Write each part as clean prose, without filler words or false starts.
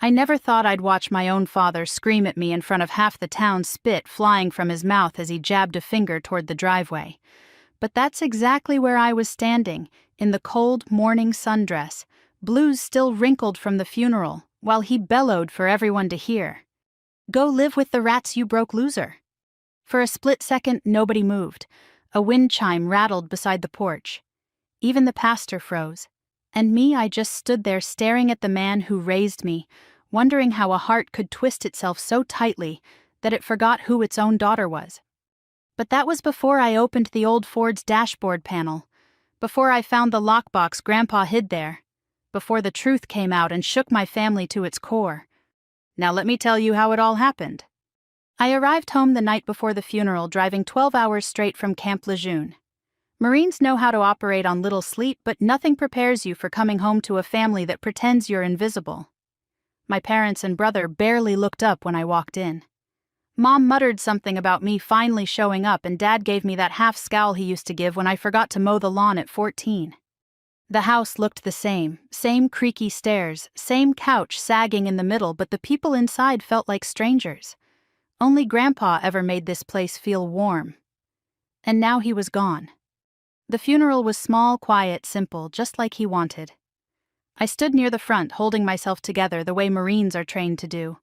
I never thought I'd watch my own father scream at me in front of half the town's spit flying from his mouth as he jabbed a finger toward the driveway. But that's exactly where I was standing, in the cold morning sundress, blues still wrinkled from the funeral, while he bellowed for everyone to hear. "Go live with the rats, you broke loser." For a split second, nobody moved. A wind chime rattled beside the porch. Even the pastor froze. And me, I just stood there staring at the man who raised me, wondering how a heart could twist itself so tightly that it forgot who its own daughter was. But that was before I opened the old Ford's dashboard panel, before I found the lockbox Grandpa hid there, before the truth came out and shook my family to its core. Now let me tell you how it all happened. I arrived home the night before the funeral, driving 12 hours straight from Camp Lejeune. Marines know how to operate on little sleep, but nothing prepares you for coming home to a family that pretends you're invisible. My parents and brother barely looked up when I walked in. Mom muttered something about me finally showing up, and Dad gave me that half scowl he used to give when I forgot to mow the lawn at 14. The house looked the same creaky stairs, same couch sagging in the middle, but the people inside felt like strangers. Only Grandpa ever made this place feel warm. And now he was gone. The funeral was small, quiet, simple, just like he wanted. I stood near the front, holding myself together the way Marines are trained to do.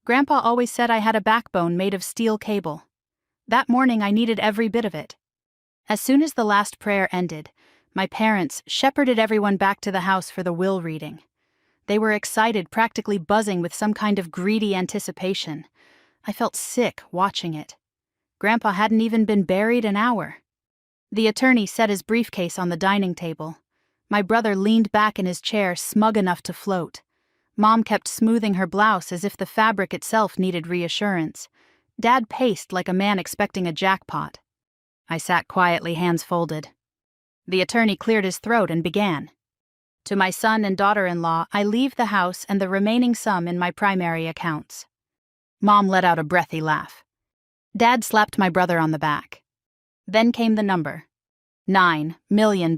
Grandpa always said I had a backbone made of steel cable. That morning I needed every bit of it. As soon as the last prayer ended, my parents shepherded everyone back to the house for the will reading. They were excited, practically buzzing with some kind of greedy anticipation. I felt sick watching it. Grandpa hadn't even been buried an hour. The attorney set his briefcase on the dining table. My brother leaned back in his chair, smug enough to float. Mom kept smoothing her blouse as if the fabric itself needed reassurance. Dad paced like a man expecting a jackpot. I sat quietly, hands folded. The attorney cleared his throat and began. "To my son and daughter-in-law, I leave the house and the remaining sum in my primary accounts." Mom let out a breathy laugh. Dad slapped my brother on the back. Then came the number. $9 million.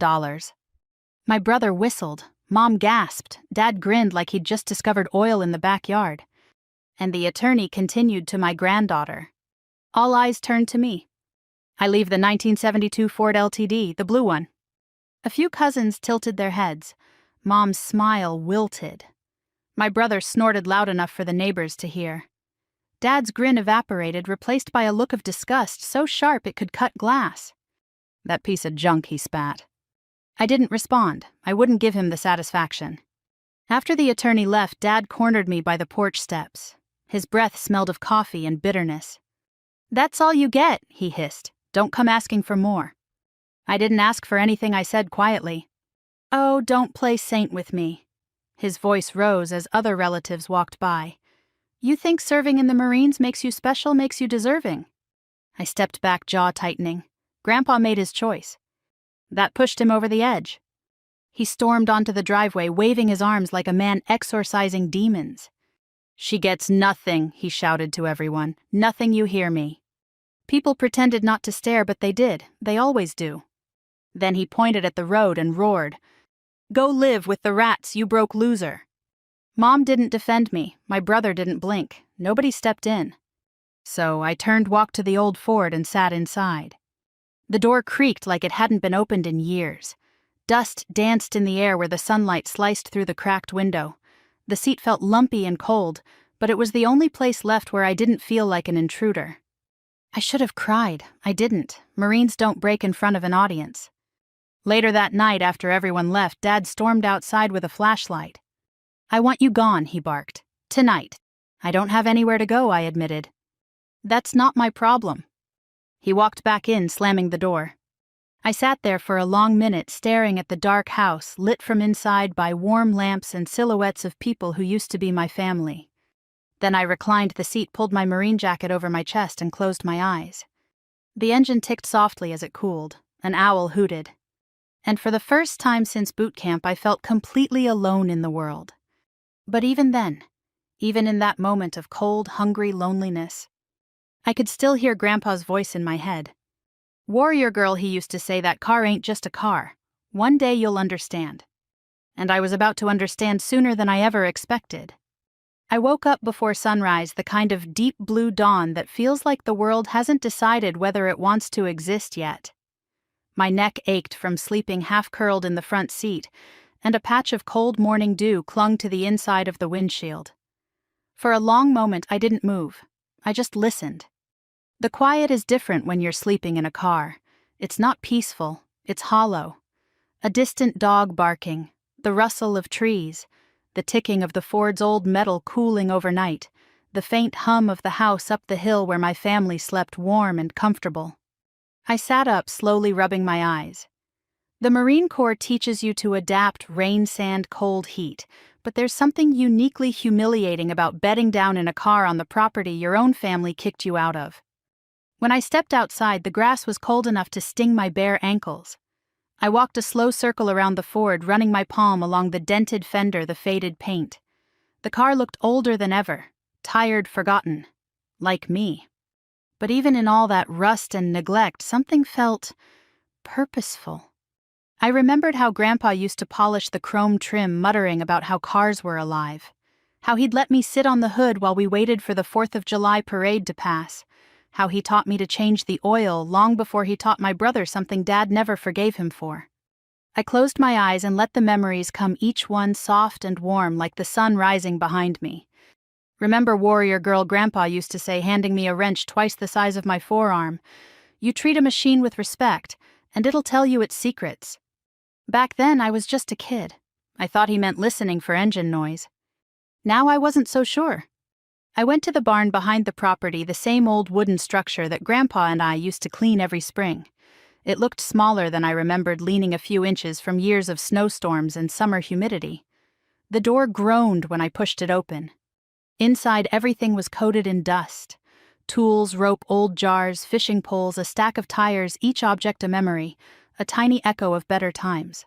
My brother whistled. Mom gasped. Dad grinned like he'd just discovered oil in the backyard. And the attorney continued to my granddaughter. All eyes turned to me. "I leave the 1972 Ford LTD, the blue one." A few cousins tilted their heads. Mom's smile wilted. My brother snorted loud enough for the neighbors to hear. Dad's grin evaporated, replaced by a look of disgust so sharp it could cut glass. "That piece of junk," he spat. I didn't respond. I wouldn't give him the satisfaction. After the attorney left, Dad cornered me by the porch steps. His breath smelled of coffee and bitterness. "That's all you get," he hissed. "Don't come asking for more." I didn't ask for anything, I said quietly. "Oh, don't play saint with me." His voice rose as other relatives walked by. "You think serving in the Marines makes you special, makes you deserving?" I stepped back, jaw tightening. Grandpa made his choice. That pushed him over the edge. He stormed onto the driveway, waving his arms like a man exorcising demons. "She gets nothing," he shouted to everyone. "Nothing, you hear me." People pretended not to stare, but they did. They always do. Then he pointed at the road and roared, "Go live with the rats, you broke loser." Mom didn't defend me. My brother didn't blink. Nobody stepped in. So I turned, walked to the old Ford, and sat inside. The door creaked like it hadn't been opened in years. Dust danced in the air where the sunlight sliced through the cracked window. The seat felt lumpy and cold, but it was the only place left where I didn't feel like an intruder. I should have cried. I didn't. Marines don't break in front of an audience. Later that night, after everyone left, Dad stormed outside with a flashlight. "I want you gone," he barked. "Tonight." "I don't have anywhere to go," I admitted. "That's not my problem." He walked back in, slamming the door. I sat there for a long minute, staring at the dark house, lit from inside by warm lamps and silhouettes of people who used to be my family. Then I reclined the seat, pulled my Marine jacket over my chest, and closed my eyes. The engine ticked softly as it cooled. An owl hooted. And for the first time since boot camp, I felt completely alone in the world. But even then, even in that moment of cold, hungry loneliness, I could still hear Grandpa's voice in my head. "Warrior girl," he used to say, "that car ain't just a car. One day you'll understand." And I was about to understand sooner than I ever expected. I woke up before sunrise, the kind of deep blue dawn that feels like the world hasn't decided whether it wants to exist yet. My neck ached from sleeping half-curled in the front seat, and a patch of cold morning dew clung to the inside of the windshield. For a long moment I didn't move. I just listened. The quiet is different when you're sleeping in a car. It's not peaceful, it's hollow. A distant dog barking, the rustle of trees, the ticking of the Ford's old metal cooling overnight, the faint hum of the house up the hill where my family slept warm and comfortable. I sat up, slowly rubbing my eyes. The Marine Corps teaches you to adapt rain, sand, cold, heat, but there's something uniquely humiliating about bedding down in a car on the property your own family kicked you out of. When I stepped outside, the grass was cold enough to sting my bare ankles. I walked a slow circle around the Ford, running my palm along the dented fender, the faded paint. The car looked older than ever, tired, forgotten. Like me. But even in all that rust and neglect, something felt purposeful. I remembered how Grandpa used to polish the chrome trim, muttering about how cars were alive. How he'd let me sit on the hood while we waited for the 4th of July parade to pass. How he taught me to change the oil long before he taught my brother something Dad never forgave him for. I closed my eyes and let the memories come, each one soft and warm like the sun rising behind me. Remember Warrior Girl Grandpa used to say, handing me a wrench twice the size of my forearm, "You treat a machine with respect, and it'll tell you its secrets." Back then I was just a kid. I thought he meant listening for engine noise. Now I wasn't so sure. I went to the barn behind the property, the same old wooden structure that Grandpa and I used to clean every spring. It looked smaller than I remembered, leaning a few inches from years of snowstorms and summer humidity. The door groaned when I pushed it open. Inside, everything was coated in dust. Tools, rope, old jars, fishing poles, a stack of tires, each object a memory, a tiny echo of better times.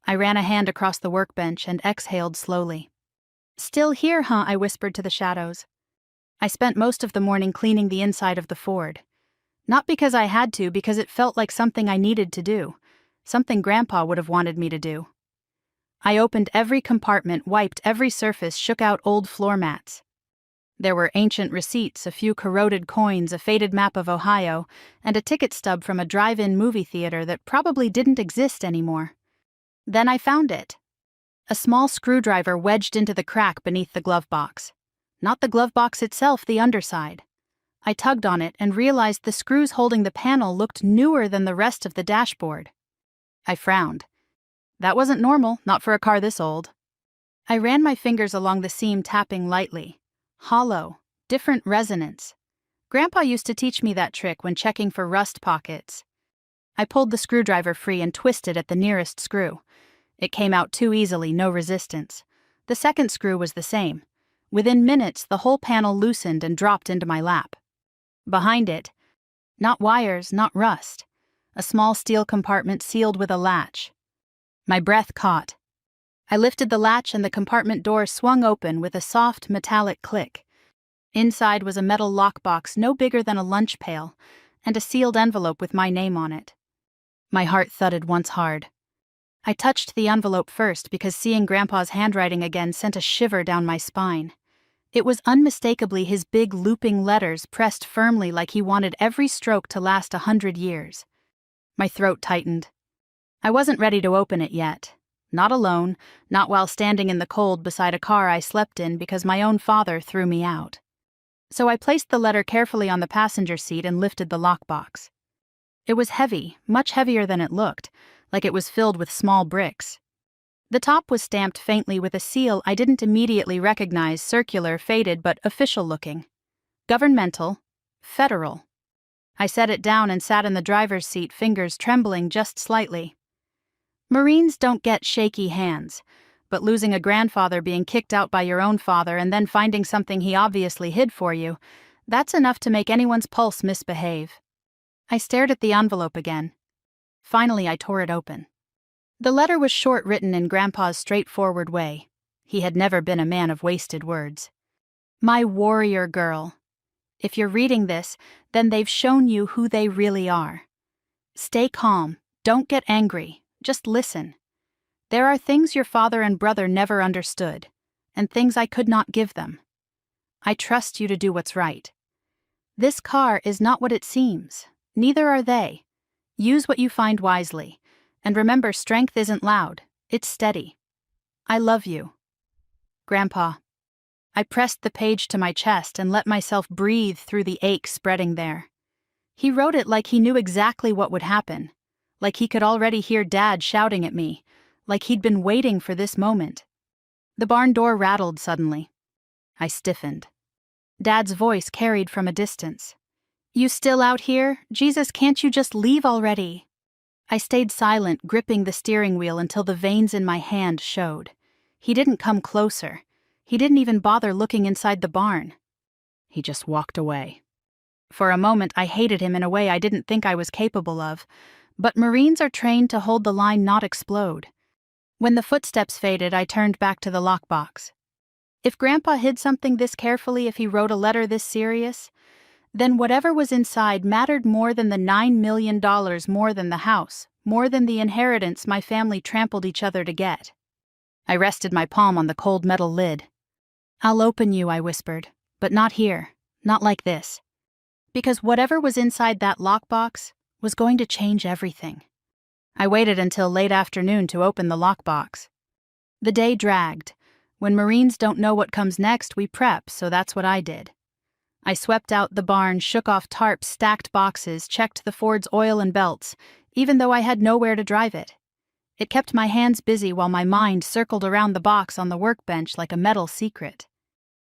I ran a hand across the workbench and exhaled slowly. "Still here, huh?" I whispered to the shadows. I spent most of the morning cleaning the inside of the Ford. Not because I had to, because it felt like something I needed to do. Something Grandpa would have wanted me to do. I opened every compartment, wiped every surface, shook out old floor mats. There were ancient receipts, a few corroded coins, a faded map of Ohio, and a ticket stub from a drive-in movie theater that probably didn't exist anymore. Then I found it. A small screwdriver wedged into the crack beneath the glove box. Not the glove box itself, the underside. I tugged on it and realized the screws holding the panel looked newer than the rest of the dashboard. I frowned. That wasn't normal, not for a car this old. I ran my fingers along the seam, tapping lightly. Hollow, different resonance. Grandpa used to teach me that trick when checking for rust pockets. I pulled the screwdriver free and twisted at the nearest screw. It came out too easily, no resistance. The second screw was the same. Within minutes, the whole panel loosened and dropped into my lap. Behind it, not wires, not rust, a small steel compartment sealed with a latch. My breath caught. I lifted the latch and the compartment door swung open with a soft metallic click. Inside was a metal lockbox no bigger than a lunch pail, and a sealed envelope with my name on it. My heart thudded once hard. I touched the envelope first because seeing Grandpa's handwriting again sent a shiver down my spine. It was unmistakably his big looping letters pressed firmly like he wanted every stroke to last 100 years. My throat tightened. I wasn't ready to open it yet. Not alone, not while standing in the cold beside a car I slept in because my own father threw me out. So I placed the letter carefully on the passenger seat and lifted the lockbox. It was heavy, much heavier than it looked, like it was filled with small bricks. The top was stamped faintly with a seal I didn't immediately recognize, circular, faded, but official-looking. Governmental, federal. I set it down and sat in the driver's seat, fingers trembling just slightly. Marines don't get shaky hands, but losing a grandfather, being kicked out by your own father, and then finding something he obviously hid for you, that's enough to make anyone's pulse misbehave. I stared at the envelope again. Finally, I tore it open. The letter was short, written in Grandpa's straightforward way. He had never been a man of wasted words. My warrior girl. If you're reading this, then they've shown you who they really are. Stay calm. Don't get angry. Just listen. There are things your father and brother never understood, and things I could not give them. I trust you to do what's right. This car is not what it seems. Neither are they. Use what you find wisely. And remember, strength isn't loud, it's steady. I love you. Grandpa. I pressed the page to my chest and let myself breathe through the ache spreading there. He wrote it like he knew exactly what would happen, like he could already hear Dad shouting at me, like he'd been waiting for this moment. The barn door rattled suddenly. I stiffened. Dad's voice carried from a distance. You still out here? Jesus, can't you just leave already? I stayed silent, gripping the steering wheel until the veins in my hand showed. He didn't come closer. He didn't even bother looking inside the barn. He just walked away. For a moment, I hated him in a way I didn't think I was capable of, but Marines are trained to hold the line, not explode. When the footsteps faded, I turned back to the lockbox. If Grandpa hid something this carefully, if he wrote a letter this serious, then whatever was inside mattered more than the $9 million, more than the house, more than the inheritance my family trampled each other to get. I rested my palm on the cold metal lid. I'll open you, I whispered, but not here, not like this. Because whatever was inside that lockbox was going to change everything. I waited until late afternoon to open the lockbox. The day dragged. When Marines don't know what comes next, we prep, so that's what I did. I swept out the barn, shook off tarps, stacked boxes, checked the Ford's oil and belts, even though I had nowhere to drive it. It kept my hands busy while my mind circled around the box on the workbench like a metal secret.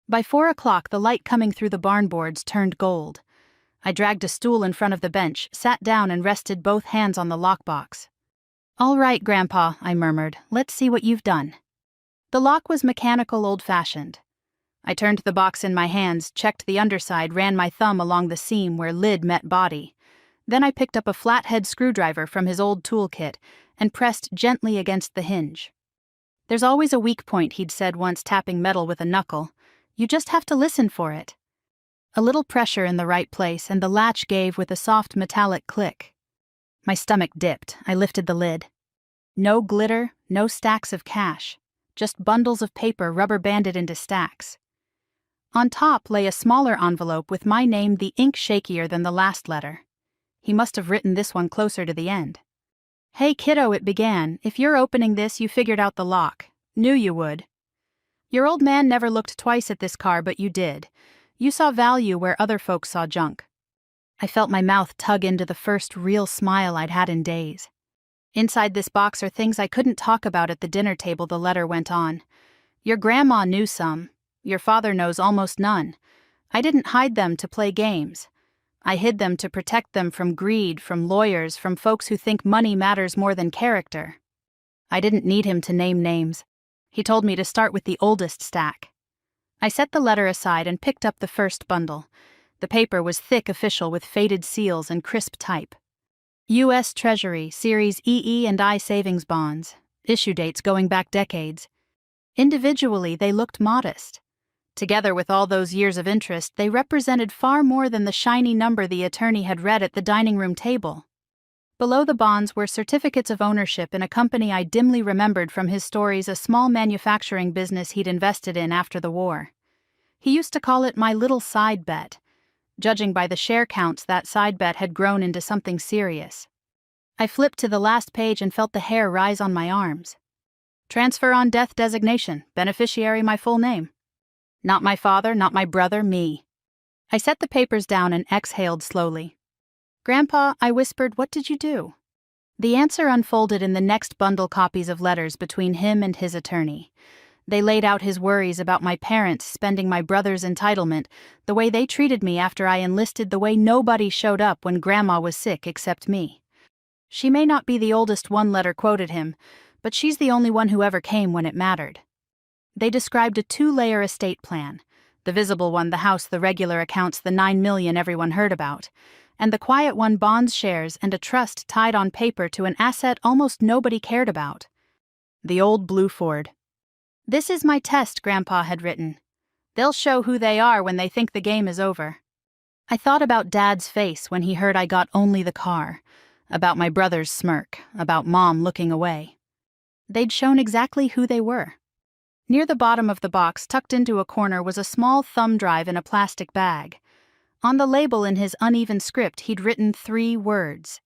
By 4 o'clock, the light coming through the barn boards turned gold. I dragged a stool in front of the bench, sat down and rested both hands on the lockbox. All right, Grandpa, I murmured, let's see what you've done. The lock was mechanical, old-fashioned. I turned the box in my hands, checked the underside, ran my thumb along the seam where lid met body. Then I picked up a flathead screwdriver from his old toolkit and pressed gently against the hinge. There's always a weak point, he'd said once, tapping metal with a knuckle. You just have to listen for it. A little pressure in the right place, and the latch gave with a soft metallic click. My stomach dipped. I lifted the lid. No glitter, no stacks of cash. Just bundles of paper rubber-banded into stacks. On top lay a smaller envelope with my name, the ink shakier than the last letter. He must have written this one closer to the end. Hey kiddo, it began. If you're opening this, you figured out the lock. Knew you would. Your old man never looked twice at this car, but you did. You saw value where other folks saw junk. I felt my mouth tug into the first real smile I'd had in days. Inside this box are things I couldn't talk about at the dinner table, the letter went on. Your grandma knew some. Your father knows almost none. I didn't hide them to play games. I hid them to protect them from greed, from lawyers, from folks who think money matters more than character. I didn't need him to name names. He told me to start with the oldest stack. I set the letter aside and picked up the first bundle. The paper was thick, official, with faded seals and crisp type. U.S. Treasury, Series EE and I savings bonds, issue dates going back decades. Individually, they looked modest. Together with all those years of interest, they represented far more than the shiny number the attorney had read at the dining room table. Below the bonds were certificates of ownership in a company I dimly remembered from his stories, a small manufacturing business he'd invested in after the war. He used to call it my little side bet. Judging by the share counts, that side bet had grown into something serious. I flipped to the last page and felt the hair rise on my arms. Transfer on death designation, beneficiary my full name. Not my father, not my brother, me. I set the papers down and exhaled slowly. Grandpa, I whispered, what did you do? The answer unfolded in the next bundle, copies of letters between him and his attorney. They laid out his worries about my parents spending my brother's entitlement, the way they treated me after I enlisted, the way nobody showed up when Grandma was sick except me. She may not be the oldest, one letter quoted him, but she's the only one who ever came when it mattered. They described a 2-layer estate plan. The visible one, the house, the regular accounts, the $9 million everyone heard about. And the quiet one, bonds, shares, and a trust tied on paper to an asset almost nobody cared about. The old blue Ford. This is my test, Grandpa had written. They'll show who they are when they think the game is over. I thought about Dad's face when he heard I got only the car, about my brother's smirk, about Mom looking away. They'd shown exactly who they were. Near the bottom of the box, tucked into a corner, was a small thumb drive in a plastic bag. On the label in his uneven script, he'd written 3 words.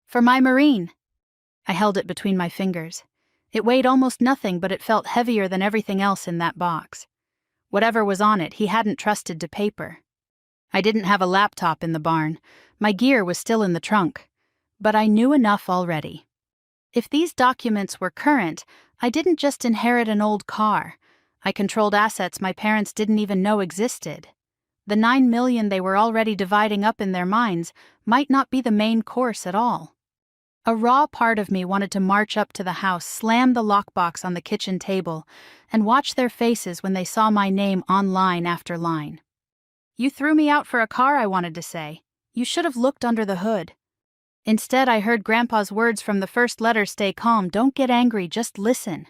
"For my Marine." I held it between my fingers. It weighed almost nothing, but it felt heavier than everything else in that box. Whatever was on it, he hadn't trusted to paper. I didn't have a laptop in the barn. My gear was still in the trunk. But I knew enough already. If these documents were current, I didn't just inherit an old car. I controlled assets my parents didn't even know existed. The $9 million they were already dividing up in their minds might not be the main course at all. A raw part of me wanted to march up to the house, slam the lockbox on the kitchen table, and watch their faces when they saw my name on line after line. "You threw me out for a car," I wanted to say. "You should have looked under the hood." Instead, I heard Grandpa's words from the first letter: "Stay calm, don't get angry, just listen."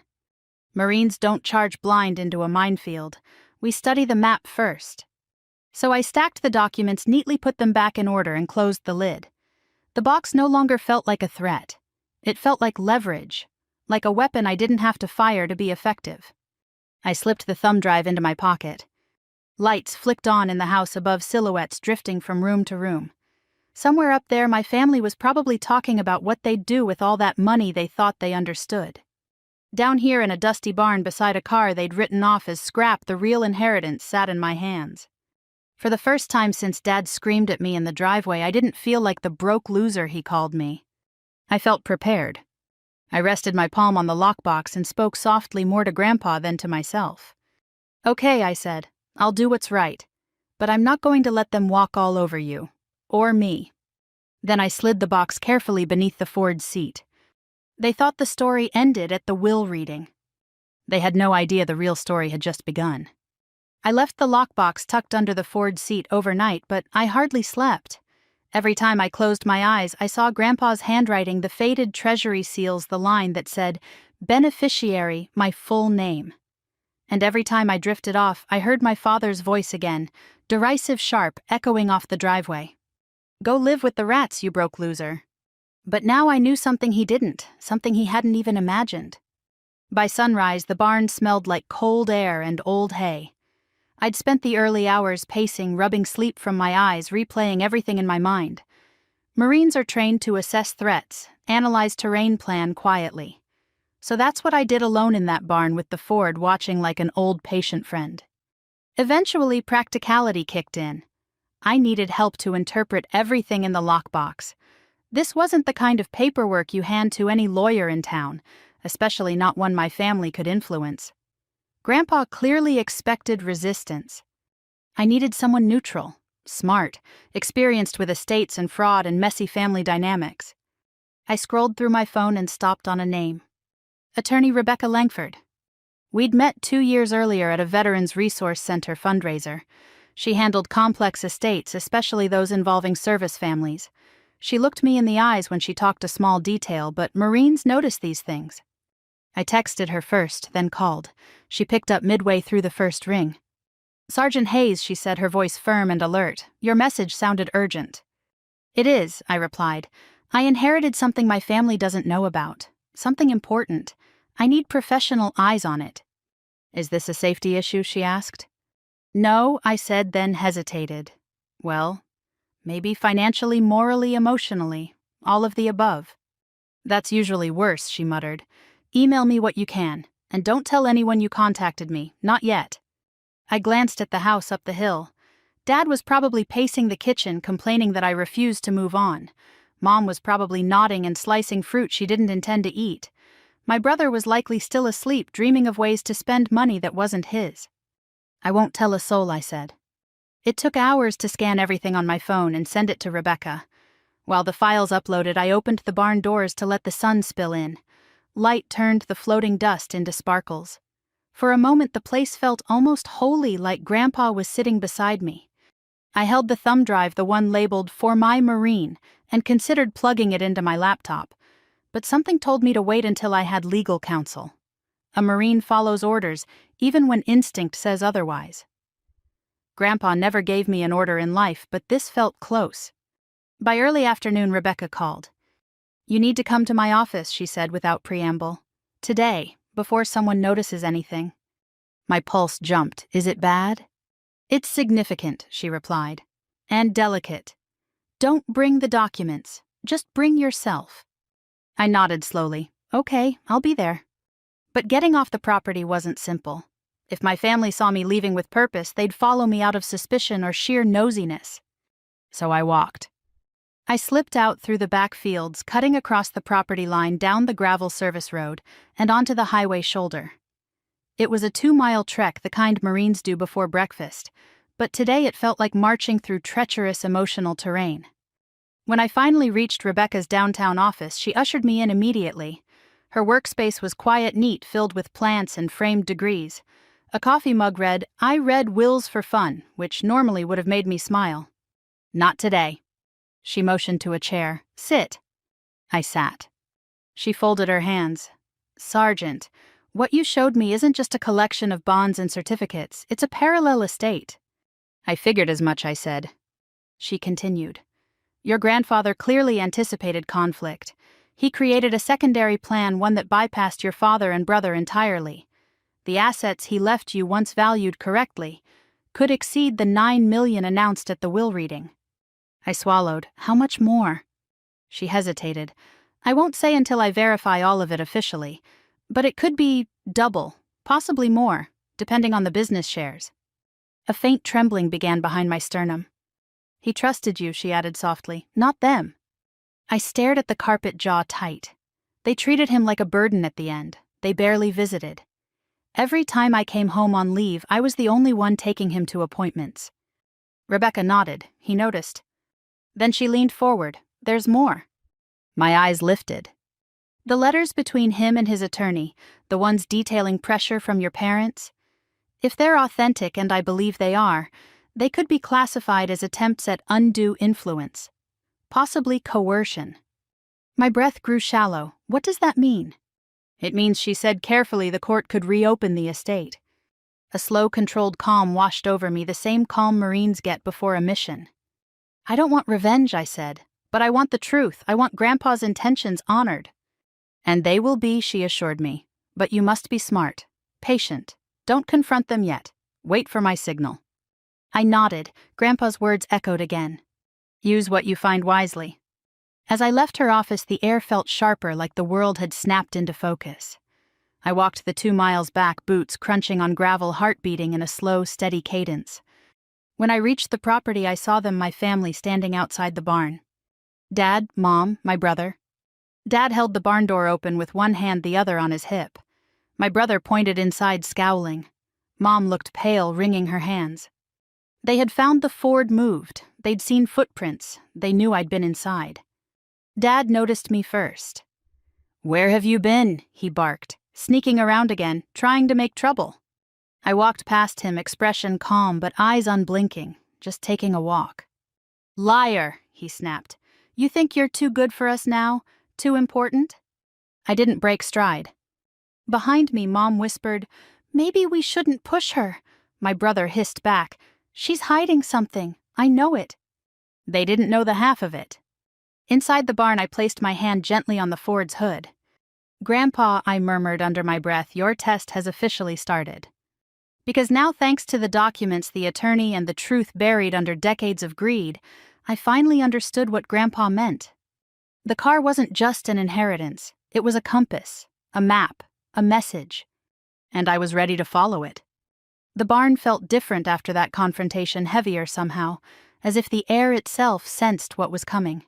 Marines don't charge blind into a minefield. We study the map first. So I stacked the documents, neatly put them back in order, and closed the lid. The box no longer felt like a threat. It felt like leverage, like a weapon I didn't have to fire to be effective. I slipped the thumb drive into my pocket. Lights flicked on in the house above, silhouettes drifting from room to room. Somewhere up there, my family was probably talking about what they'd do with all that money they thought they understood. Down here in a dusty barn beside a car they'd written off as scrap, the real inheritance sat in my hands. For the first time since Dad screamed at me in the driveway, I didn't feel like the broke loser he called me. I felt prepared. I rested my palm on the lockbox and spoke softly, more to Grandpa than to myself. "Okay," I said, "I'll do what's right. But I'm not going to let them walk all over you. Or me." Then I slid the box carefully beneath the Ford's seat. They thought the story ended at the will reading. They had no idea the real story had just begun. I left the lockbox tucked under the Ford seat overnight, but I hardly slept. Every time I closed my eyes, I saw Grandpa's handwriting, the faded treasury seals, the line that said, "Beneficiary, my full name." And every time I drifted off, I heard my father's voice again, derisive, sharp, echoing off the driveway. "Go live with the rats, you broke loser." But now I knew something he didn't, something he hadn't even imagined. By sunrise, the barn smelled like cold air and old hay. I'd spent the early hours pacing, rubbing sleep from my eyes, replaying everything in my mind. Marines are trained to assess threats, analyze terrain, plan quietly. So that's what I did alone in that barn with the Ford, watching like an old patient friend. Eventually, practicality kicked in. I needed help to interpret everything in the lockbox. This wasn't the kind of paperwork you hand to any lawyer in town, especially not one my family could influence. Grandpa clearly expected resistance. I needed someone neutral, smart, experienced with estates and fraud and messy family dynamics. I scrolled through my phone and stopped on a name. Attorney Rebecca Langford. We'd met 2 years earlier at a Veterans Resource Center fundraiser. She handled complex estates, especially those involving service families. She looked me in the eyes when she talked a small detail, but Marines notice these things. I texted her first, then called. She picked up midway through the first ring. "Sergeant Hayes," she said, her voice firm and alert. "Your message sounded urgent." "It is," I replied. "I inherited something my family doesn't know about. Something important. I need professional eyes on it." "Is this a safety issue?" she asked. "No," I said, then hesitated. "Well, maybe financially, morally, emotionally. All of the above." "That's usually worse," she muttered. "Email me what you can, and don't tell anyone you contacted me, not yet." I glanced at the house up the hill. Dad was probably pacing the kitchen, complaining that I refused to move on. Mom was probably nodding and slicing fruit she didn't intend to eat. My brother was likely still asleep, dreaming of ways to spend money that wasn't his. "I won't tell a soul," I said. It took hours to scan everything on my phone and send it to Rebecca. While the files uploaded, I opened the barn doors to let the sun spill in. Light turned the floating dust into sparkles. For a moment, the place felt almost holy, like Grandpa was sitting beside me. I held the thumb drive, the one labeled "For My Marine," and considered plugging it into my laptop. But something told me to wait until I had legal counsel. A Marine follows orders, even when instinct says otherwise. Grandpa never gave me an order in life, but this felt close. By early afternoon, Rebecca called. "You need to come to my office," she said without preamble. "Today, before someone notices anything." My pulse jumped. Is it bad? It's significant, she replied. And delicate. Don't bring the documents. Just bring yourself. I nodded slowly. Okay, I'll be there. But getting off the property wasn't simple. If my family saw me leaving with purpose, they'd follow me out of suspicion or sheer nosiness. So I walked. I slipped out through the back fields, cutting across the property line down the gravel service road and onto the highway shoulder. It was a 2-mile trek, the kind Marines do before breakfast, but today it felt like marching through treacherous emotional terrain. When I finally reached Rebecca's downtown office, she ushered me in immediately. Her workspace was quiet, neat, filled with plants and framed degrees. A coffee mug read, "I read Wills for Fun," which normally would have made me smile. Not today. She motioned to a chair. Sit. I sat. She folded her hands. Sergeant, what you showed me isn't just a collection of bonds and certificates, it's a parallel estate. I figured as much, I said. She continued. Your grandfather clearly anticipated conflict. He created a secondary plan, one that bypassed your father and brother entirely. The assets he left you, once valued correctly, could exceed the $9 million announced at the will reading. I swallowed. How much more? She hesitated. I won't say until I verify all of it officially, but it could be double, possibly more, depending on the business shares. A faint trembling began behind my sternum. He trusted you, she added softly, not them. I stared at the carpet, jaw tight. They treated him like a burden at the end. They barely visited. Every time I came home on leave, I was the only one taking him to appointments. Rebecca nodded. He noticed. Then she leaned forward. There's more. My eyes lifted. The letters between him and his attorney, the ones detailing pressure from your parents, if they're authentic, and I believe they are, they could be classified as attempts at undue influence, possibly coercion. My breath grew shallow. What does that mean? It means, she said carefully, the court could reopen the estate. A slow, controlled calm washed over me, the same calm Marines get before a mission. I don't want revenge, I said, but I want the truth. I want Grandpa's intentions honored. And they will be, she assured me. But you must be smart, patient. Don't confront them yet. Wait for my signal. I nodded. Grandpa's words echoed again. Use what you find wisely. As I left her office, the air felt sharper, like the world had snapped into focus. I walked the 2 miles back, boots crunching on gravel, heart beating in a slow, steady cadence. When I reached the property, I saw them, my family, standing outside the barn. Dad, Mom, my brother. Dad held the barn door open with one hand, the other on his hip. My brother pointed inside, scowling. Mom looked pale, wringing her hands. They had found the Ford moved. They'd seen footprints. They knew I'd been inside. Dad noticed me first. Where have you been? He barked, sneaking around again, trying to make trouble. I walked past him, expression calm but eyes unblinking, just taking a walk. Liar, he snapped. You think you're too good for us now? Too important? I didn't break stride. Behind me, Mom whispered, Maybe we shouldn't push her. My brother hissed back, She's hiding something. I know it. They didn't know the half of it. Inside the barn, I placed my hand gently on the Ford's hood. Grandpa, I murmured under my breath, your test has officially started. Because now, thanks to the documents, the attorney, and the truth buried under decades of greed, I finally understood what Grandpa meant. The car wasn't just an inheritance. It was a compass, a map, a message. And I was ready to follow it. The barn felt different after that confrontation, heavier somehow, as if the air itself sensed what was coming.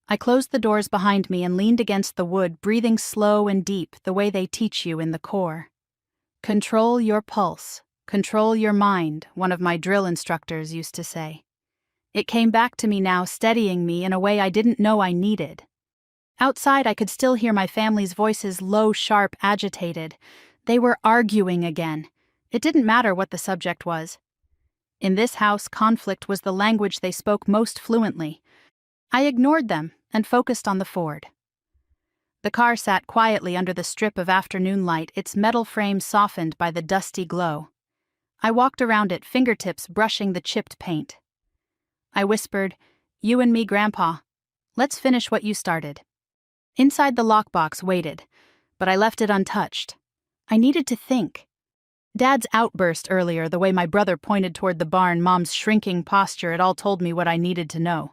I closed the doors behind me and leaned against the wood, breathing slow and deep, the way they teach you in the Corps. Control your pulse, control your mind, one of my drill instructors used to say. It came back to me now, steadying me in a way I didn't know I needed. Outside, I could still hear my family's voices, low, sharp, agitated. They were arguing again. It didn't matter what the subject was. In this house, conflict was the language they spoke most fluently. I ignored them and focused on the Ford. The car sat quietly under the strip of afternoon light, its metal frame softened by the dusty glow. I walked around it, fingertips brushing the chipped paint. I whispered, You and me, Grandpa. Let's finish what you started. Inside, the lockbox waited, but I left it untouched. I needed to think. Dad's outburst earlier, the way my brother pointed toward the barn, Mom's shrinking posture, it all told me what I needed to know.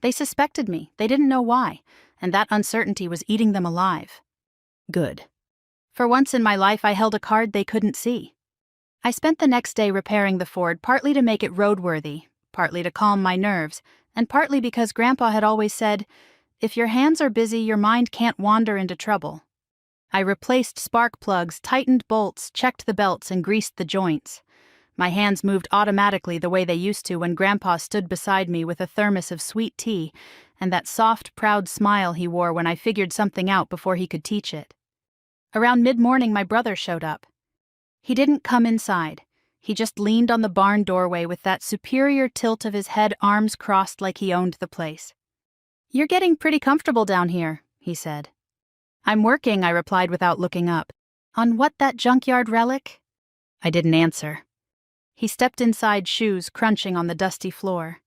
They suspected me, they didn't know why, and that uncertainty was eating them alive. Good. For once in my life I held a card they couldn't see. I spent the next day repairing the Ford, partly to make it roadworthy, partly to calm my nerves, and partly because Grandpa had always said, "If your hands are busy, your mind can't wander into trouble." I replaced spark plugs, tightened bolts, checked the belts, and greased the joints. My hands moved automatically the way they used to when Grandpa stood beside me with a thermos of sweet tea and that soft, proud smile he wore when I figured something out before he could teach it. Around mid-morning, my brother showed up. He didn't come inside. He just leaned on the barn doorway with that superior tilt of his head, arms crossed like he owned the place. "You're getting pretty comfortable down here," he said. "I'm working," I replied without looking up. "On what, that junkyard relic?" I didn't answer. He stepped inside, shoes crunching on the dusty floor.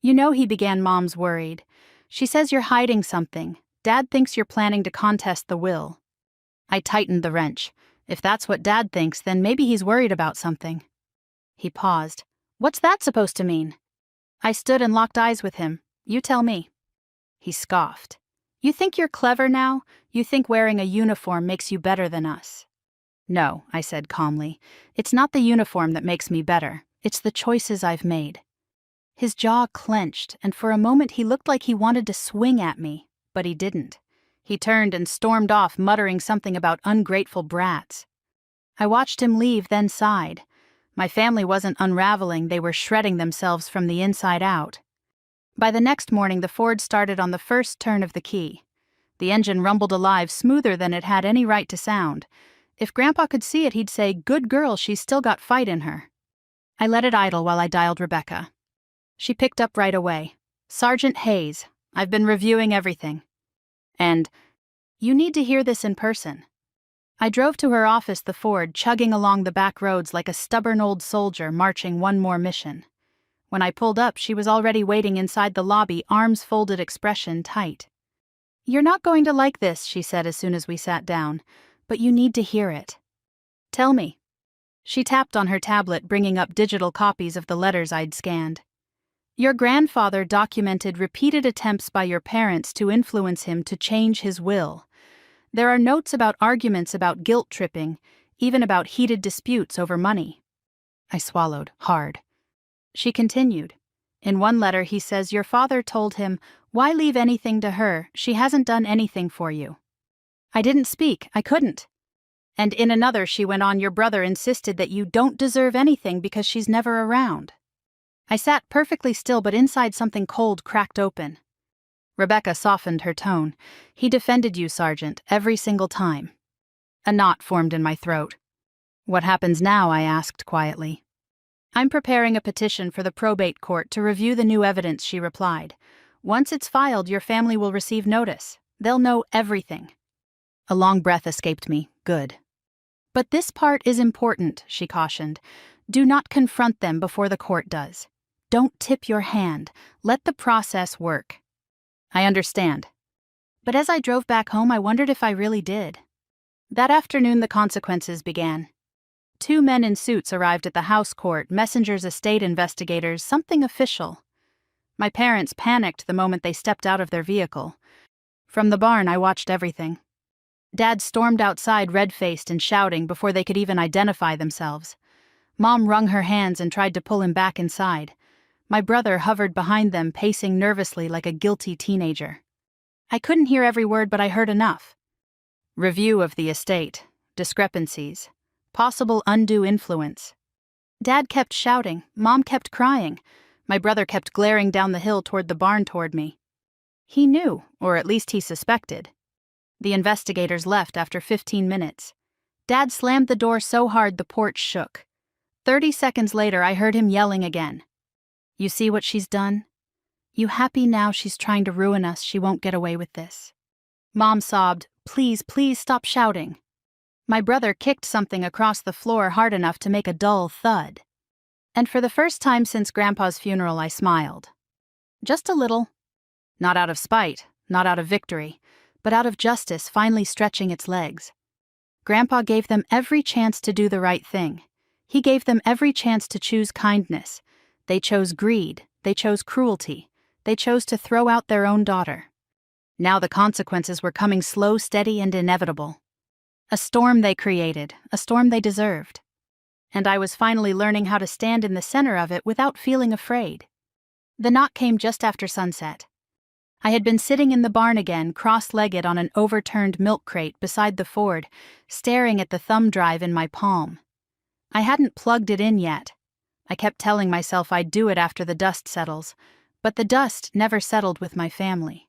"You know," he began, "Mom's worried. She says you're hiding something. Dad thinks you're planning to contest the will." I tightened the wrench. If that's what Dad thinks, then maybe he's worried about something. He paused. "What's that supposed to mean?" I stood and locked eyes with him. "You tell me." He scoffed. "You think you're clever now? You think wearing a uniform makes you better than us?" "No," I said calmly. "It's not the uniform that makes me better. It's the choices I've made." His jaw clenched, and for a moment he looked like he wanted to swing at me, but he didn't. He turned and stormed off, muttering something about ungrateful brats. I watched him leave, then sighed. My family wasn't unraveling, they were shredding themselves from the inside out. By the next morning, the Ford started on the first turn of the key. The engine rumbled alive, smoother than it had any right to sound. If Grandpa could see it, he'd say, "Good girl, she's still got fight in her." I let it idle while I dialed Rebecca. She picked up right away. "Sergeant Hayes, I've been reviewing everything. And you need to hear this in person." I drove to her office, the Ford, chugging along the back roads like a stubborn old soldier marching one more mission. When I pulled up, she was already waiting inside the lobby, arms folded, expression tight. "You're not going to like this," she said as soon as we sat down, "but you need to hear it." "Tell me." She tapped on her tablet, bringing up digital copies of the letters I'd scanned. "Your grandfather documented repeated attempts by your parents to influence him to change his will. There are notes about arguments about guilt tripping, even about heated disputes over money." I swallowed hard. She continued. "In one letter he says your father told him, 'Why leave anything to her? She hasn't done anything for you.' I didn't speak, I couldn't. And in another she went on, your brother insisted that you don't deserve anything because she's never around." I sat perfectly still, but inside something cold cracked open. Rebecca softened her tone. "He defended you, Sergeant, every single time." A knot formed in my throat. "What happens now?" I asked quietly. "I'm preparing a petition for the probate court to review the new evidence," she replied. "Once it's filed, your family will receive notice. They'll know everything." A long breath escaped me. Good. "But this part is important," she cautioned. "Do not confront them before the court does. Don't tip your hand. Let the process work." "I understand." But as I drove back home, I wondered if I really did. That afternoon, the consequences began. 2 men in suits arrived at the house court, messengers, estate investigators, something official. My parents panicked the moment they stepped out of their vehicle. From the barn, I watched everything. Dad stormed outside, red-faced and shouting, before they could even identify themselves. Mom wrung her hands and tried to pull him back inside. My brother hovered behind them, pacing nervously like a guilty teenager. I couldn't hear every word, but I heard enough. Review of the estate, discrepancies, possible undue influence. Dad kept shouting, Mom kept crying. My brother kept glaring down the hill toward the barn toward me. He knew, or at least he suspected. The investigators left after 15 minutes. Dad slammed the door so hard the porch shook. 30 seconds later, I heard him yelling again. "You see what she's done? You happy now she's trying to ruin us? She won't get away with this." Mom sobbed, "Please, please stop shouting." My brother kicked something across the floor hard enough to make a dull thud. And for the first time since Grandpa's funeral, I smiled. Just a little. Not out of spite, not out of victory, but out of justice finally stretching its legs. Grandpa gave them every chance to do the right thing. He gave them every chance to choose kindness. They chose greed. They chose cruelty. They chose to throw out their own daughter. Now the consequences were coming slow, steady, and inevitable. A storm they created, a storm they deserved. And I was finally learning how to stand in the center of it without feeling afraid. The knock came just after sunset. I had been sitting in the barn again, cross-legged on an overturned milk crate beside the Ford, staring at the thumb drive in my palm. I hadn't plugged it in yet. I kept telling myself I'd do it after the dust settles, but the dust never settled with my family.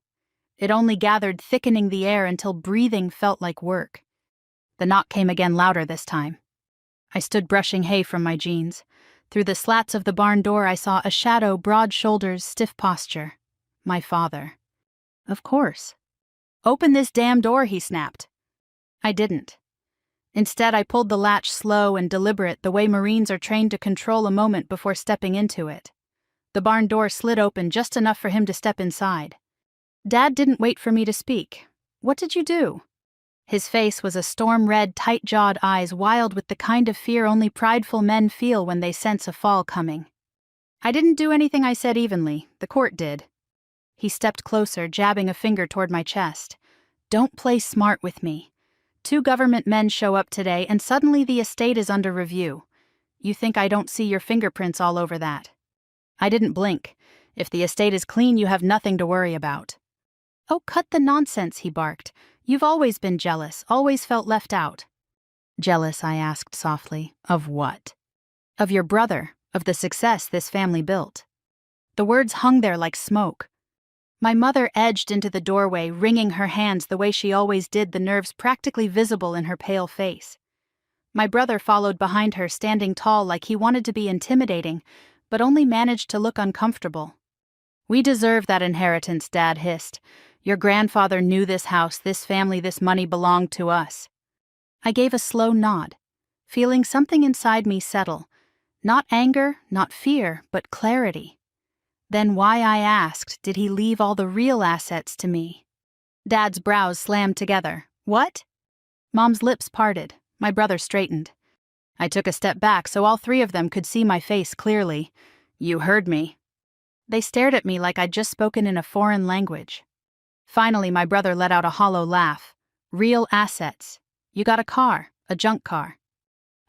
It only gathered, thickening the air until breathing felt like work. The knock came again, louder this time. I stood brushing hay from my jeans. Through the slats of the barn door I saw a shadow, broad shoulders, stiff posture. My father. Of course. "Open this damn door," he snapped. I didn't. Instead, I pulled the latch slow and deliberate, the way Marines are trained to control a moment before stepping into it. The barn door slid open just enough for him to step inside. Dad didn't wait for me to speak. "What did you do?" His face was a storm-red, tight-jawed eyes wild with the kind of fear only prideful men feel when they sense a fall coming. "I didn't do anything," I said evenly. "The court did." He stepped closer, jabbing a finger toward my chest. "Don't play smart with me. 2 government men show up today and suddenly the estate is under review. You think I don't see your fingerprints all over that?" I didn't blink. "If the estate is clean, you have nothing to worry about." "Oh, cut the nonsense," he barked. "You've always been jealous, always felt left out." "Jealous?" I asked softly. "Of what?" "Of your brother, of the success this family built." The words hung there like smoke. My mother edged into the doorway, wringing her hands the way she always did, the nerves practically visible in her pale face. My brother followed behind her, standing tall like he wanted to be intimidating, but only managed to look uncomfortable. "We deserve that inheritance," Dad hissed. "Your grandfather knew this house, this family, this money belonged to us." I gave a slow nod, feeling something inside me settle. Not anger, not fear, but clarity. Then why, I asked, did he leave all the real assets to me? Dad's brows slammed together. "What?" Mom's lips parted. My brother straightened. I took a step back so all 3 of them could see my face clearly. "You heard me." They stared at me like I'd just spoken in a foreign language. Finally, my brother let out a hollow laugh. "Real assets. You got a car, a junk car."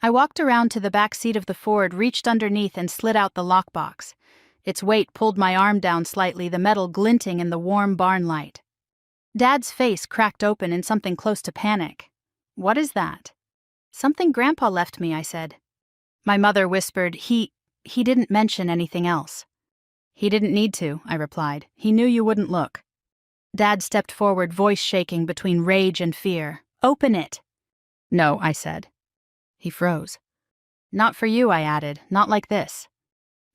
I walked around to the back seat of the Ford, reached underneath and slid out the lockbox. Its weight pulled my arm down slightly, the metal glinting in the warm barn light. Dad's face cracked open in something close to panic. "What is that?" "Something Grandpa left me," I said. My mother whispered, He didn't mention anything else." "He didn't need to," I replied. "He knew you wouldn't look." Dad stepped forward, voice shaking between rage and fear. "Open it." "No," I said. He froze. "Not for you," I added. "Not like this."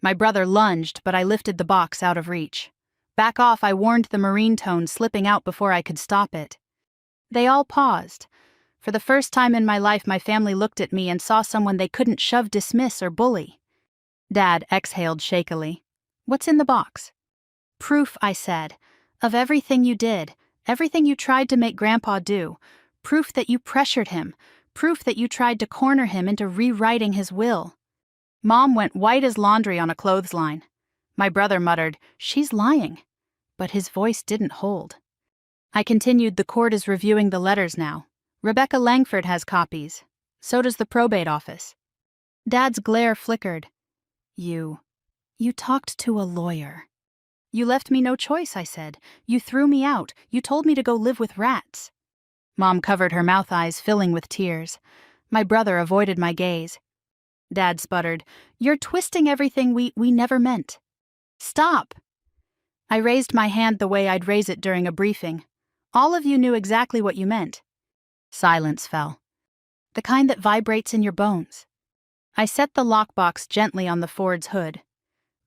My brother lunged, but I lifted the box out of reach. "Back off," I warned, the Marine tone slipping out before I could stop it. They all paused. For the first time in my life, my family looked at me and saw someone they couldn't shove, dismiss, or bully. Dad exhaled shakily. "What's in the box?" "Proof," I said, "of everything you did, everything you tried to make Grandpa do. Proof that you pressured him. Proof that you tried to corner him into rewriting his will." Mom went white as laundry on a clothesline. My brother muttered, "She's lying." But his voice didn't hold. I continued, "The court is reviewing the letters now. Rebecca Langford has copies. So does the probate office." Dad's glare flickered. You talked to a lawyer." "You left me no choice," I said. "You threw me out. You told me to go live with rats." Mom covered her mouth, eyes filling with tears. My brother avoided my gaze. Dad sputtered, "You're twisting everything we never meant." "Stop!" I raised my hand the way I'd raise it during a briefing. "All of you knew exactly what you meant." Silence fell. "The kind that vibrates in your bones." I set the lockbox gently on the Ford's hood.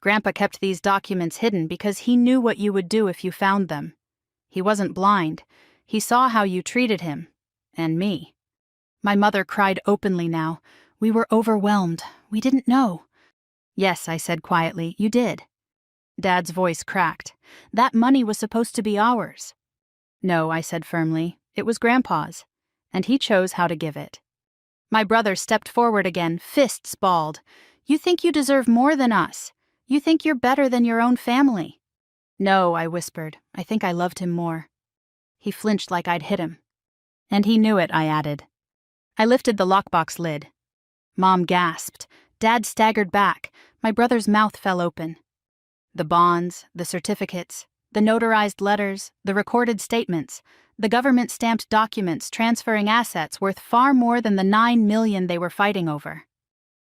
"Grandpa kept these documents hidden because he knew what you would do if you found them. He wasn't blind. He saw how you treated him. And me." My mother cried openly now. "We were overwhelmed. We didn't know." "Yes," I said quietly, "you did." Dad's voice cracked. "That money was supposed to be ours." "No," I said firmly, "it was Grandpa's. and he chose how to give it. My brother stepped forward again, fists balled. "You think you deserve more than us. You think you're better than your own family." "No," I whispered. "I think I loved him more." He flinched like I'd hit him. "And he knew it," I added. I lifted the lockbox lid. Mom gasped. Dad staggered back. My brother's mouth fell open. The bonds, the certificates, the notarized letters, the recorded statements, the government-stamped documents transferring assets worth far more than the $9 million they were fighting over.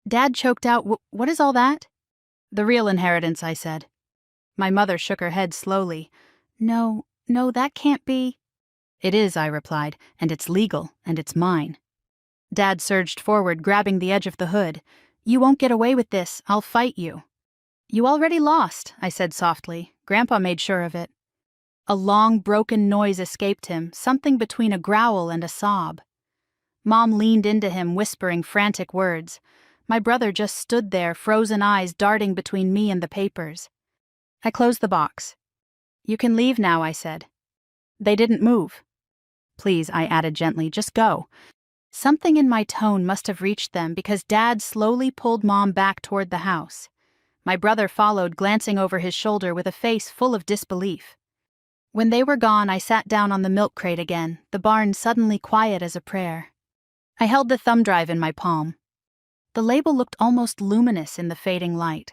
Dad choked out, "What is all that?" "The real inheritance," I said. My mother shook her head slowly. No, that can't be." "It is," I replied, "and it's legal, and it's mine." Dad surged forward, grabbing the edge of the hood. "You won't get away with this. I'll fight you." "You already lost," I said softly. Grandpa made sure of it. A long, broken noise escaped him, something between a growl and a sob. Mom leaned into him, whispering frantic words. My brother just stood there, frozen eyes darting between me and the papers. I closed the box. "You can leave now," I said. They didn't move. "Please," I added gently, "just go." Something in my tone must have reached them because Dad slowly pulled Mom back toward the house. My brother followed, glancing over his shoulder with a face full of disbelief. When they were gone, I sat down on the milk crate again, the barn suddenly quiet as a prayer. I held the thumb drive in my palm. The label looked almost luminous in the fading light.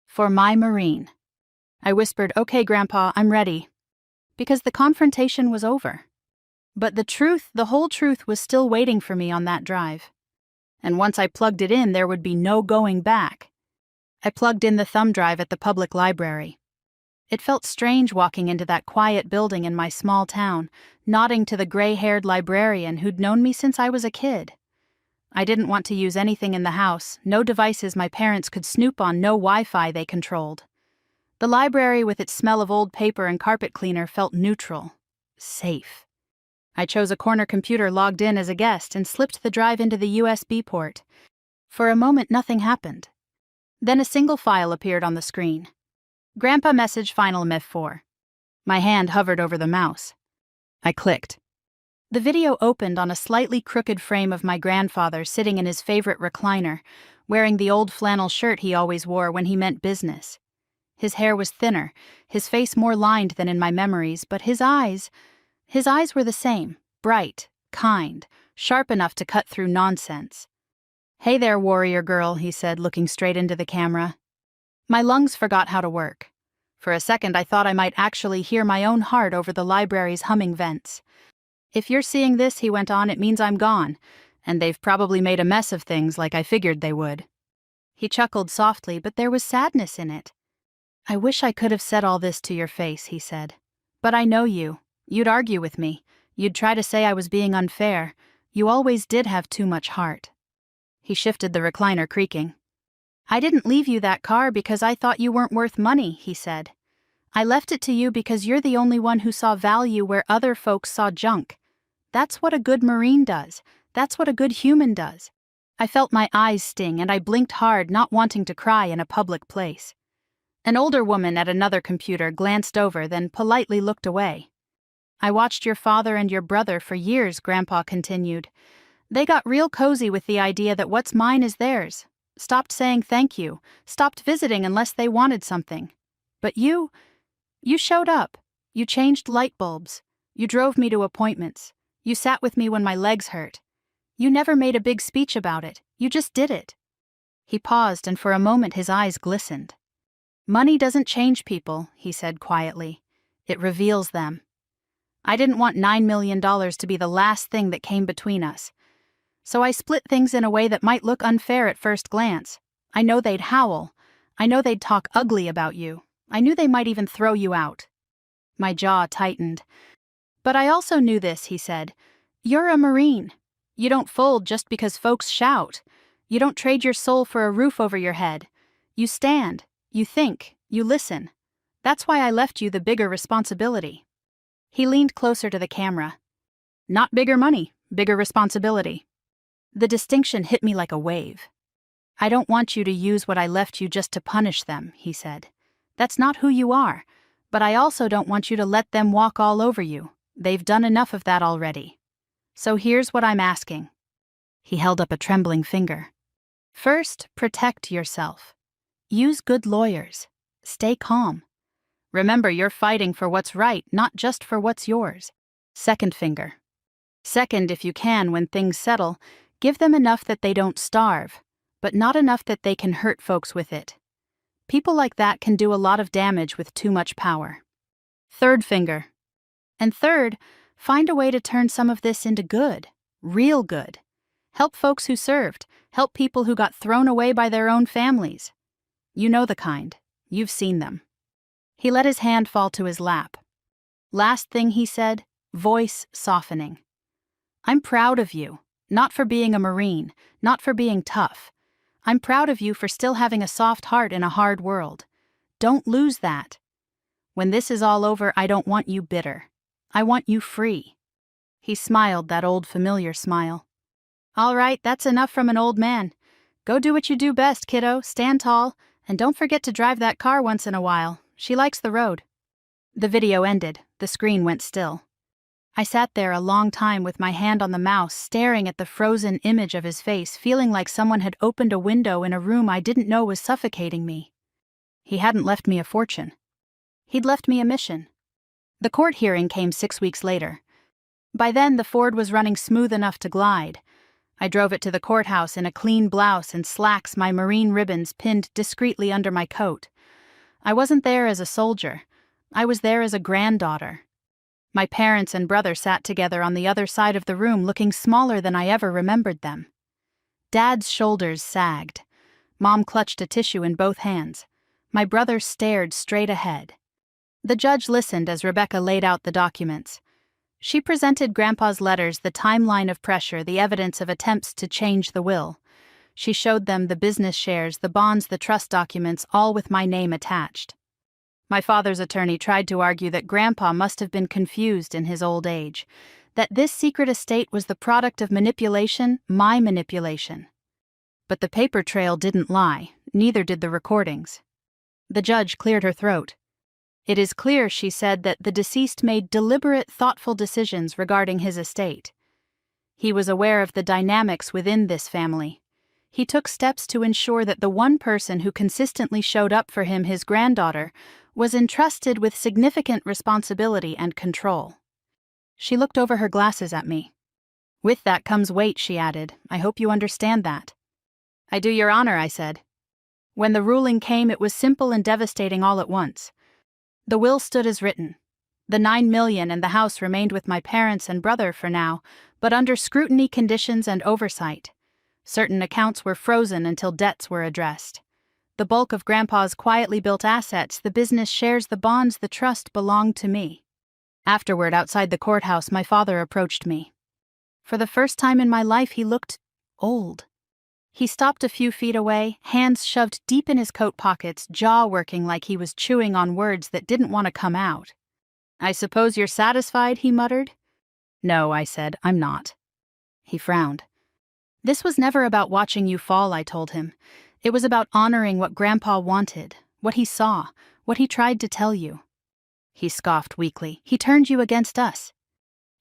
"For my Marine." I whispered, "Okay, Grandpa, I'm ready." Because the confrontation was over. But the whole truth was still waiting for me on that drive. And once I plugged it in, there would be no going back. I plugged in the thumb drive at the public library. It felt strange walking into that quiet building in my small town, nodding to the gray-haired librarian who'd known me since I was a kid. I didn't want to use anything in the house, no devices my parents could snoop on, no Wi-Fi they controlled. The library with its smell of old paper and carpet cleaner felt neutral, safe. I chose a corner computer, logged in as a guest, and slipped the drive into the USB port. For a moment, nothing happened. Then a single file appeared on the screen. "Grandpa message final MEF4. My hand hovered over the mouse. I clicked. The video opened on a slightly crooked frame of my grandfather sitting in his favorite recliner, wearing the old flannel shirt he always wore when he meant business. His hair was thinner, his face more lined than in my memories, but his eyes were the same, bright, kind, sharp enough to cut through nonsense. "Hey there, warrior girl," he said, looking straight into the camera. My lungs forgot how to work. For a second I thought I might actually hear my own heart over the library's humming vents. "If you're seeing this," he went on, "it means I'm gone, and they've probably made a mess of things like I figured they would." He chuckled softly, but there was sadness in it. "I wish I could have said all this to your face," he said. "But I know you. You'd argue with me. You'd try to say I was being unfair. You always did have too much heart." He shifted the recliner, creaking. "I didn't leave you that car because I thought you weren't worth money," he said. "I left it to you because you're the only one who saw value where other folks saw junk. That's what a good Marine does. That's what a good human does." I felt my eyes sting, and I blinked hard, not wanting to cry in a public place. An older woman at another computer glanced over, then politely looked away. "I watched your father and your brother for years," Grandpa continued. "They got real cozy with the idea that what's mine is theirs. Stopped saying thank you, stopped visiting unless they wanted something. But you showed up. You changed light bulbs. You drove me to appointments. You sat with me when my legs hurt. You never made a big speech about it. You just did it." He paused, and for a moment his eyes glistened. "Money doesn't change people," he said quietly. "It reveals them." I didn't want $9 million to be the last thing that came between us. So I split things in a way that might look unfair at first glance. I know they'd howl. I know they'd talk ugly about you. I knew they might even throw you out. My jaw tightened. "But I also knew this," he said. "You're a Marine. You don't fold just because folks shout. You don't trade your soul for a roof over your head. You stand, you think, you listen. That's why I left you the bigger responsibility." He leaned closer to the camera. "Not bigger money, bigger responsibility." The distinction hit me like a wave. "I don't want you to use what I left you just to punish them," he said. "That's not who you are, but I also don't want you to let them walk all over you. They've done enough of that already." So here's what I'm asking. He held up a trembling finger. First, protect yourself. Use good lawyers. Stay calm. Remember, you're fighting for what's right, not just for what's yours. Second finger. Second, if you can, when things settle, give them enough that they don't starve, but not enough that they can hurt folks with it. People like that can do a lot of damage with too much power. Third finger. And third, find a way to turn some of this into good, real good. Help folks who served, help people who got thrown away by their own families. You know the kind. You've seen them. He let his hand fall to his lap. Last thing he said, voice softening. I'm proud of you, not for being a Marine, not for being tough. I'm proud of you for still having a soft heart in a hard world. Don't lose that. When this is all over, I don't want you bitter. I want you free. He smiled, that old familiar smile. All right, that's enough from an old man. Go do what you do best, kiddo. Stand tall, and don't forget to drive that car once in a while. She likes the road. The video ended. The screen went still. I sat there a long time with my hand on the mouse, staring at the frozen image of his face, feeling like someone had opened a window in a room I didn't know was suffocating me. He hadn't left me a fortune. He'd left me a mission. The court hearing came 6 weeks later. By then, the Ford was running smooth enough to glide. I drove it to the courthouse in a clean blouse and slacks, my Marine ribbons pinned discreetly under my coat. I wasn't there as a soldier. I was there as a granddaughter. My parents and brother sat together on the other side of the room, looking smaller than I ever remembered them. Dad's shoulders sagged. Mom clutched a tissue in both hands. My brother stared straight ahead. The judge listened as Rebecca laid out the documents. She presented Grandpa's letters, the timeline of pressure, the evidence of attempts to change the will. She showed them the business shares, the bonds, the trust documents, all with my name attached. My father's attorney tried to argue that Grandpa must have been confused in his old age, that this secret estate was the product of manipulation, my manipulation. But the paper trail didn't lie, neither did the recordings. The judge cleared her throat. It is clear, she said, that the deceased made deliberate, thoughtful decisions regarding his estate. He was aware of the dynamics within this family. He took steps to ensure that the one person who consistently showed up for him, his granddaughter, was entrusted with significant responsibility and control. She looked over her glasses at me. With that comes weight, she added. I hope you understand that. I do, Your Honor, I said. When the ruling came, it was simple and devastating all at once. The will stood as written. The $9 million and the house remained with my parents and brother for now, but under scrutiny, conditions, and oversight. Certain accounts were frozen until debts were addressed. The bulk of Grandpa's quietly built assets, the business shares, the bonds, the trust, belonged to me. Afterward, outside the courthouse, my father approached me. For the first time in my life, he looked old. He stopped a few feet away, hands shoved deep in his coat pockets, jaw working like he was chewing on words that didn't want to come out. I suppose you're satisfied, he muttered. No, I said, I'm not. He frowned. This was never about watching you fall, I told him. It was about honoring what Grandpa wanted, what he saw, what he tried to tell you. He scoffed weakly. He turned you against us.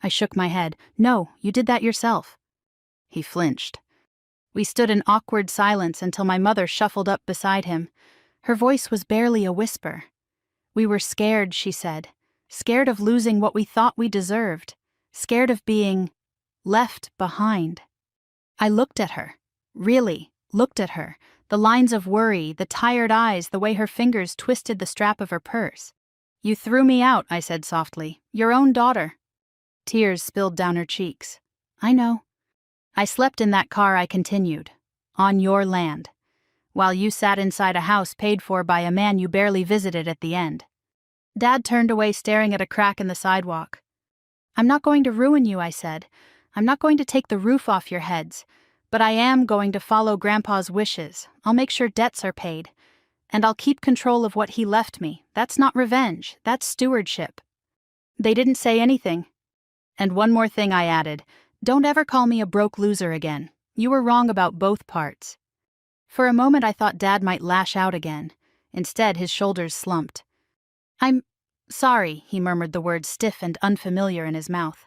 I shook my head. No, you did that yourself. He flinched. We stood in awkward silence until my mother shuffled up beside him. Her voice was barely a whisper. We were scared, she said. Scared of losing what we thought we deserved. Scared of being left behind. I looked at her. Really, looked at her. The lines of worry, the tired eyes, the way her fingers twisted the strap of her purse. You threw me out, I said softly. Your own daughter. Tears spilled down her cheeks. I know. I slept in that car, I continued. On your land. While you sat inside a house paid for by a man you barely visited at the end. Dad turned away, staring at a crack in the sidewalk. I'm not going to ruin you, I said. I'm not going to take the roof off your heads. But I am going to follow Grandpa's wishes. I'll make sure debts are paid. And I'll keep control of what he left me. That's not revenge. That's stewardship. They didn't say anything. And one more thing, I added. Don't ever call me a broke loser again. You were wrong about both parts. For a moment I thought Dad might lash out again. Instead, his shoulders slumped. I'm sorry, he murmured the word stiff and unfamiliar in his mouth.